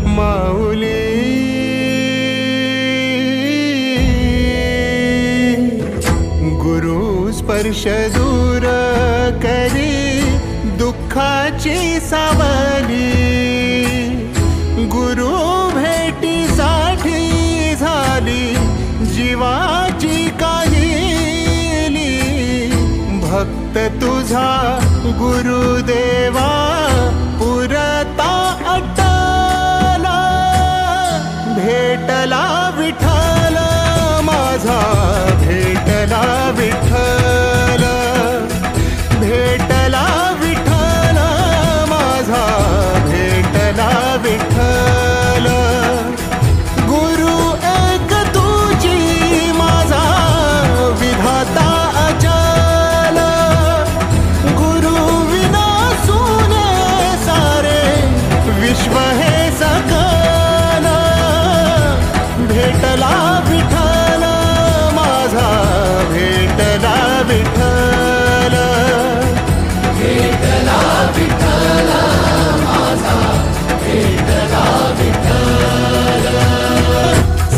माऊली. गुरु स्पर्श दूर करी दुःखाची सावली. गुरु भेटीसाठी झाली जीवाची काहिली. भक्त तुझा गुरुदेवा पुरता अटला. भेटला विठ्ठल माझा, भेटला विठ्ठल. भेटला विठ्ठल माझा, भेटला विठ्ठल. गुरु एक तुझी माझा विधाता अचल. गुरु विना सुने सारे विश्व हे सकल. भेटला विठ्ठल माझा, भेटला विठ्ठल. भेटला विठ्ठल माझा, भेटला विठ्ठल.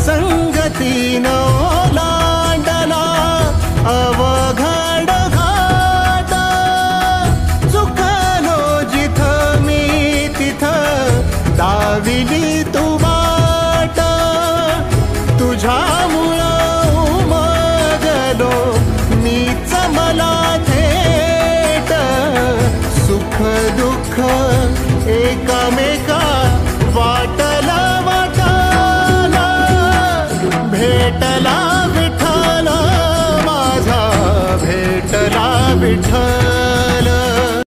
संगतीनं ओलांडला अवघड घाट. चुकलो जिथं मी तिथं दाविली तू वाट. तुझ्यामुळं उमगलो मीच मला थेट. सुख दुःख एकामेका वाटला वाटाला. भेटला विठ्ठल माझा, भेटला विठ्ठल.